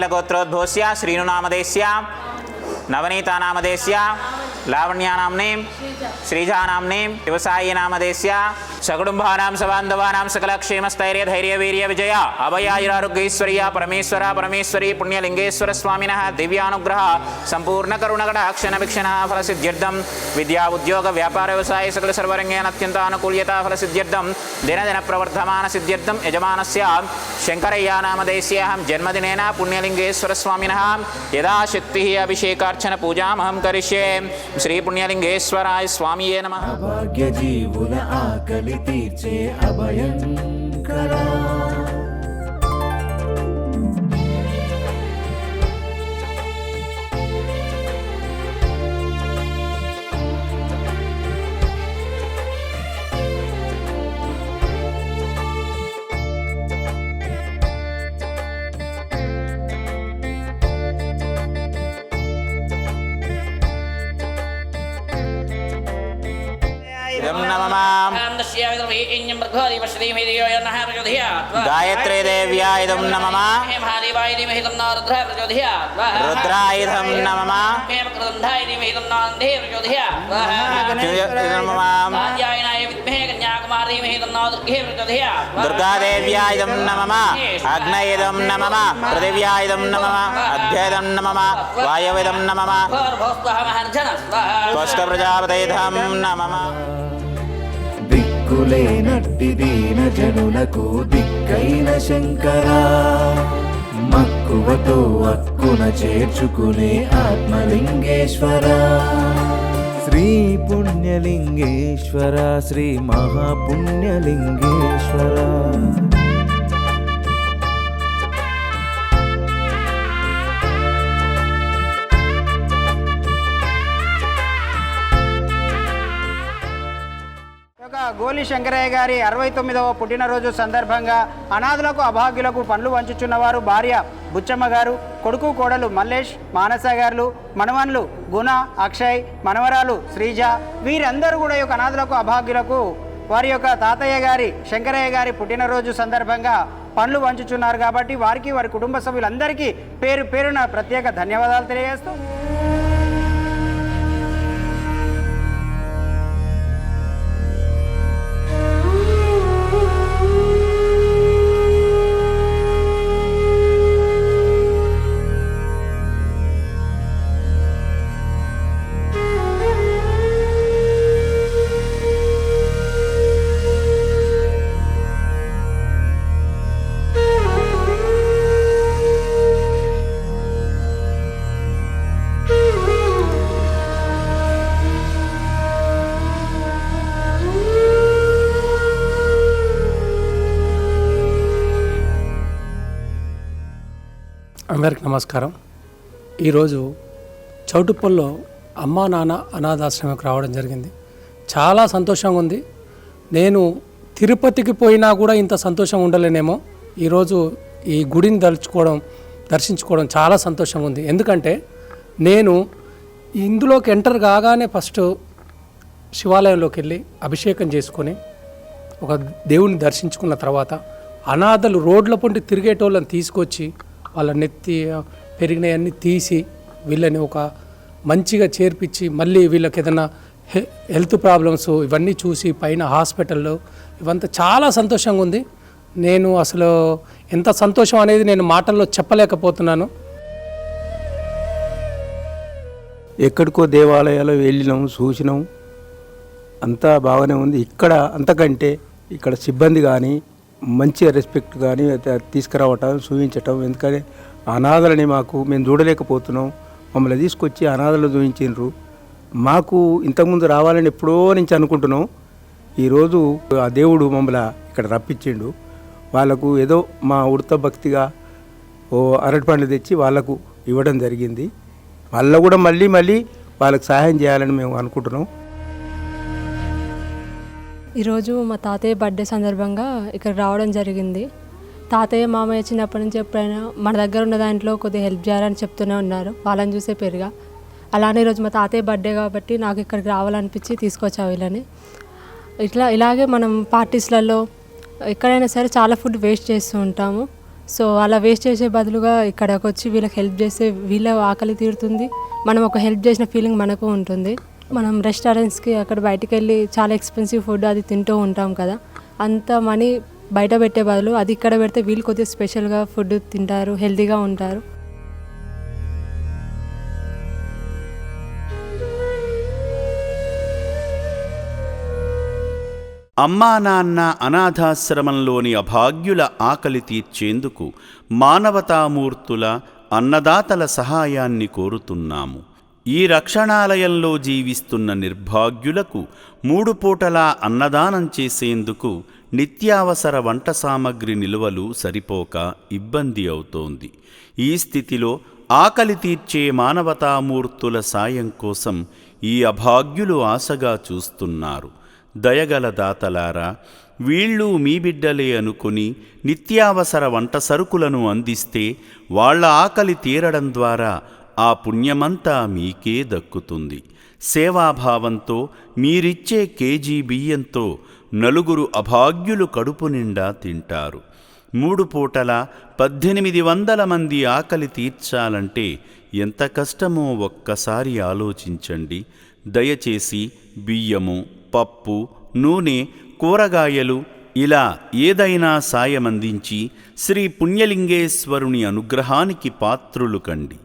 अनिलगोत्रोद्भवस्य श्रीनुनामधेयस्य नवनीतानामधेयस्य लावण्यानाम्नीं श्रीजानाम्नीं व्यवसायीनामधेयस्य सकुटुम्बानां सबान्धवानां सकलक्षेमस्थैर्यधैर्यवीर्यविजय अभयायुरारोग्यैश्वर्या परमेश्वर परमेश्वरी पुण्यलिंगेश्वर स्वामिनः दिव्यानुग्रह संपूर्णकरुणकटाक्षणवीक्षणः फलसिद्ध्यर्थं विद्या उद्योग व्यापार व्यवसाय सकल सर्वरङ्गेन अत्यन्तानुकूल्यता फलसिद्ध्यर्थं दिनदिन प्रवर्धमानसिद्ध्यर्थं यजमानस्य शङ्करय्यानामधेयस्य जन्मदिनेन पुण्यलिंगेश्वर स्वामिनः यथाशक्तिः अभिषेकार्चन पूजामहं करिष्ये। श्री पुण्यलिंगेश्वराय स्वामिये नमः। भाग्य जीवुन आकलि तीर्चे अभयंकरा गायत्री देव्याय नमः। रुद्राय नमः। दुर्गा देव्याय नमः। अग्नये नमः। पृथिव्याय नमः। अभ्ये नमः। वायवे नमः। त्वष्ट प्रजापतये नमः। దిక్కులేనట్టి దీన జనులకు దిక్కైన శంకరా మక్కువతో అక్కున చేర్చుకునే ఆత్మలింగేశ్వర శ్రీ పుణ్యలింగేశ్వర శ్రీ మహాపుణ్యలింగేశ్వర గోలి శంకరయ్య గారి 69వ పుట్టినరోజు సందర్భంగా అనాథులకు అభాగ్యులకు పండ్లు వంచుచున్నవారు భార్య బుచ్చమ్మ గారు, కొడుకు కోడలు మల్లేష్, మానస గారు, మనవన్లు గుణ, అక్షయ్, మనవరాలు శ్రీజ, వీరందరూ కూడా ఈ అనాథులకు అభాగ్యులకు వారి యొక్క తాతయ్య గారి శంకరయ్య గారి పుట్టినరోజు సందర్భంగా పండ్లు వంచుచున్నారు కాబట్టి వారికి వారి కుటుంబ సభ్యులందరికీ పేరు పేరున ప్రత్యేక ధన్యవాదాలు తెలియజేస్తూ అందరికి నమస్కారం. ఈరోజు చౌటుప్పల్లో అమ్మా నాన్న అనాథాశ్రమంకి రావడం జరిగింది. చాలా సంతోషంగా ఉంది. నేను తిరుపతికి పోయినా కూడా ఇంత సంతోషం ఉండలేనేమో. ఈరోజు ఈ గుడిని దర్శించుకోవడం చాలా సంతోషంగా ఉంది. ఎందుకంటే నేను ఇందులోకి ఎంటర్ కాగానే ఫస్ట్ శివాలయంలోకి వెళ్ళి అభిషేకం చేసుకొని ఒక దేవుని దర్శించుకున్న తర్వాత అనాథలు రోడ్ల పొంటి తిరిగేటోళ్ళని తీసుకొచ్చి వాళ్ళ నెత్తి పెరిగినవన్నీ తీసి వీళ్ళని ఒక మంచిగా చేర్పించి మళ్ళీ వీళ్ళకి ఏదైనా హెల్త్ ప్రాబ్లమ్స్ ఇవన్నీ చూసి పైన హాస్పిటల్లో ఇవంతా చాలా సంతోషంగా ఉంది. నేను అసలు ఎంత సంతోషం అనేది నేను మాటల్లో చెప్పలేకపోతున్నాను. ఎక్కడికో దేవాలయాలు వెళ్ళినాం, చూసినాం, అంతా బాగానే ఉంది. ఇక్కడ అంతకంటే ఇక్కడ సిబ్బంది కానీ మంచి రెస్పెక్ట్ కానీ తీసుకురావటం, చూపించటం. ఎందుకంటే అనాథలని మేము చూడలేకపోతున్నాం. మమ్మల్ని తీసుకొచ్చి అనాథలు చూపించిండ్రు. మాకు ఇంతకుముందు రావాలని ఎప్పుడో నుంచి అనుకుంటున్నాం. ఈరోజు ఆ దేవుడు మమ్మల్ని ఇక్కడ రప్పించిండు. వాళ్ళకు ఏదో మా ఉడత భక్తిగా అరటిపండ్లు తెచ్చి వాళ్ళకు ఇవ్వడం జరిగింది. వాళ్ళ కూడా మళ్ళీ వాళ్ళకి సహాయం చేయాలని మేము అనుకుంటున్నాం. ఈరోజు మా తాతయ్య బర్త్డే సందర్భంగా ఇక్కడ రావడం జరిగింది. తాతయ్య మామయ్య చిన్నప్పటి నుంచి ఎప్పుడైనా మన దగ్గర ఉన్న దాంట్లో కొద్దిగా హెల్ప్ చేయాలని చెప్తూనే ఉన్నారు. వాళ్ళని చూసే పెరిగా. అలానే ఈరోజు మా తాతయ్య బర్త్డే కాబట్టి నాకు ఇక్కడికి రావాలనిపించి తీసుకొచ్చా వీళ్ళని. ఇలాగే మనం పార్టీస్లలో ఎక్కడైనా సరే చాలా ఫుడ్ వేస్ట్ చేస్తూ ఉంటాము. సో అలా వేస్ట్ చేసే బదులుగా ఇక్కడికి వచ్చి వీళ్ళకి హెల్ప్ చేస్తే వీళ్ళ ఆకలి తీరుతుంది, మనం ఒక హెల్ప్ చేసిన ఫీలింగ్ మనకు ఉంటుంది. మనం రెస్టారెంట్స్కి అక్కడ బయటికి వెళ్ళి చాలా ఎక్స్పెన్సివ్ ఫుడ్ అది తింటూ ఉంటాం కదా, అంత మనీ బయట పెట్టే బదులు అది ఇక్కడ పెడితే వీళ్ళు కొద్దిగా స్పెషల్గా ఫుడ్ తింటారు, హెల్తీగా ఉంటారు. అమ్మా నాన్న అనాథాశ్రమంలోని అభాగ్యుల ఆకలి తీర్చేందుకు మానవతామూర్తుల అన్నదాతల సహాయాన్ని కోరుతున్నాము. ఈ రక్షణాలయంలో జీవిస్తున్న నిర్భాగ్యులకు 3 పూటలా అన్నదానం చేసేందుకు నిత్యావసర వంట సామగ్రి నిల్వలు సరిపోక ఇబ్బంది అవుతోంది. ఈ స్థితిలో ఆకలి తీర్చే మానవతామూర్తుల సాయం కోసం ఈ అభాగ్యులు ఆశగా చూస్తున్నారు. దయగల దాతలారా, వీళ్ళు మీ బిడ్డలే అనుకుని నిత్యావసర వంట సరుకులను అందిస్తే వాళ్ళ ఆకలి తీరడం ద్వారా ఆ పుణ్యమంతా మీకే దక్కుతుంది. సేవాభావంతో మీరిచ్చే కేజీ బియ్యంతో 4 అభాగ్యులు కడుపు నిండా తింటారు. 3 పూటల 1800 మంది ఆకలి తీర్చాలంటే ఎంత కష్టమో ఒక్కసారి ఆలోచించండి. దయచేసి బియ్యము, పప్పు, నూనె, కూరగాయలు ఇలా ఏదైనా సాయమందించి శ్రీ పుణ్యలింగేశ్వరుని అనుగ్రహానికి పాత్రులు కండి.